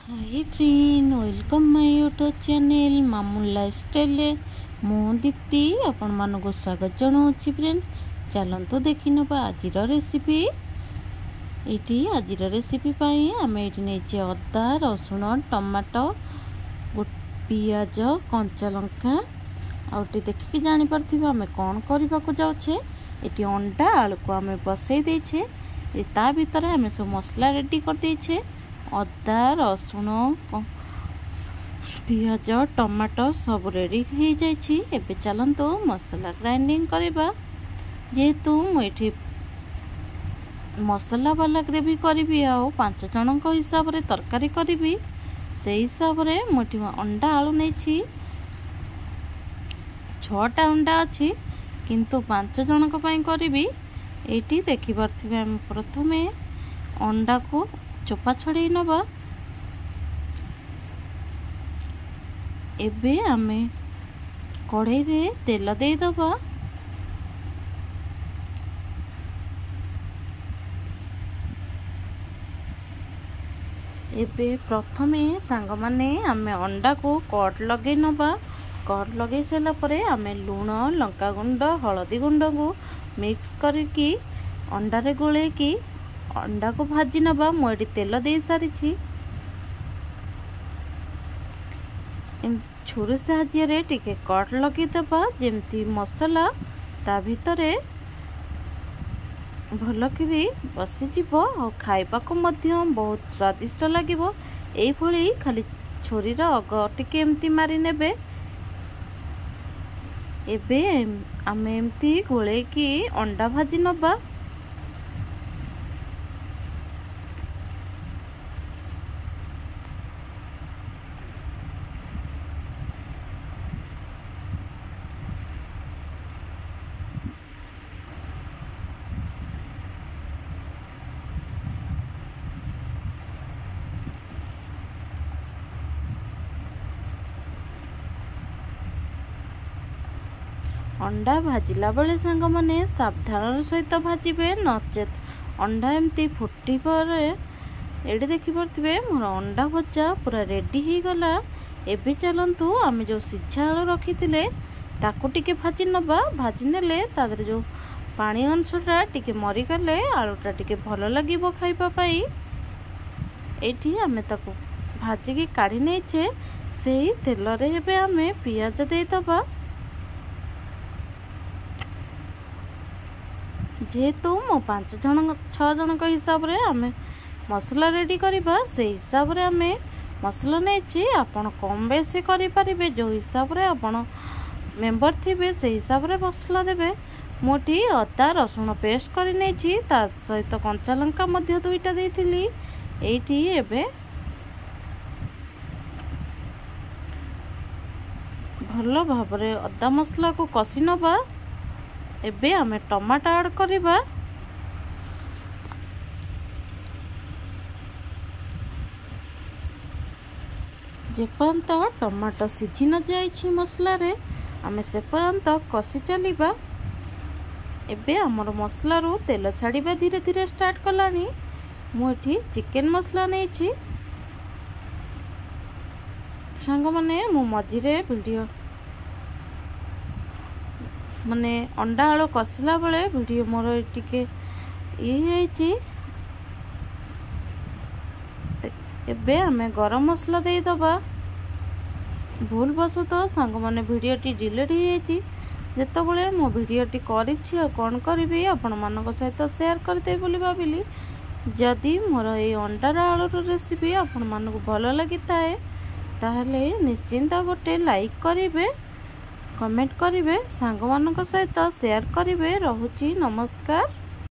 Hi friend welcome my YouTube channel मामू lifestyle मु दीप्ति आपण मानक स्वागत जनाऊँगी फ्रेंड्स। चलतु देखी नवा आज रेसिपी। ये आज रेसिपी आम ये अदा रसुण टमाटो पियाज कंचा लंका आउटे देखिकी जापर आम कौन करने को जाऊे। ये अंडा आलू को आम बसई देछे ता भीतर आम सब मसला रेडी कर देछे। अदा रसुण पियाज टमाटो सब रेडी हो जाए। चलतु मसला ग्राइंडिंग करवा। जेहेतु मुझे मसला वाला ग्रेवी करी आ 5 जन हिसाब से तरकारी करी से हिसाब से मुझे अंडा आलू नहीं 6टा अंडा अच्छी किंतु 5 जन करी। ये देखिपे प्रथम अंडा को चोपा छड़े नवा। एबे आमे कढ़ाई रे तेल दे दबा। एबे प्रथमे सांग माने आमे अंडा को कट लगे नवा। कट लगे सारा परे आमे लूण लंका गुंड हलदी गुंड को मिक्स करके अंडा रे गोले की अंडा को भाजी नवा। मुझे तेल दे सारी छुरी साहाय्य टिके कट लगेदबा जेमती मसला ता भितरे भलकरी बसीज और खाइबा को मध्य बहुत स्वादिष्ट लगे। ये खाली छुरीर अग टिके एमती मारी नेबे। एबे आमे एमती गोले की अंडा भाजी नवा। अंडा भाजिला बेले सांग माने सावधान सहित भाजिबे नचेत अंडा एमती फुटी पर ये देखिपे मोर अंडा भजा पूरा रेडी हो गला। एबे चलतु आम जो सिझा आलू रखी ताकू टिके भाजी नवा। भाजी नेले तादरे जो पानी अंशटा टिके मरीगले आलूटा टिके भल लगे खाइबा पाई। एठी आमे ताकू भाजिकी काढ़ी नेचे से तेल रे एबे आमे पियाज दे दबा। जेहेतु मो 5 जन 6 जन हिसाब से आम मसला रेडी करवा से हिसाब से आम मसला नहीं आपन कम बेसी करें जो हिसाब से आपन मेंबर थे से हिसाब से मसला देवे। मुठी अदा रसुण पेस्ट कर नहीं सहित कंचा लंका 2टा देती। ये भल भाव अदा मसला को कषि नवा। एबे आमे टमाटो ऐड करिबा। जेपर्यंत टमाटो सिझी न जाइछि मसला रे आमे से पर्यंत कषि चलिबा। एबे हमर मसला रो तेल छाड़िबा धीरे धीरे स्टार्ट कलानी। मु एठी चिकन मसला नेछि सांग माने मु मझिरे वीडियो माने अंडा आलू कषिला बेले वीडियो मोर टिके ये एबे आमे गरम मसला दे दबा। भूल बसत सांग माने वीडियोटी डिलीट हो जाइए। जितेबाला मो वीडियोटी करिछि कौन करी आपण मानक सहित शेयर करते बोली भाविली। जदि मोर ये अंडा आलू रेसिपी आपण मानक भल लगी ताहले निश्चिंत गोटे लाइक करिवे कमेंट करिवे सांग मानक सहित शेयर करिवे। रहुछि नमस्कार।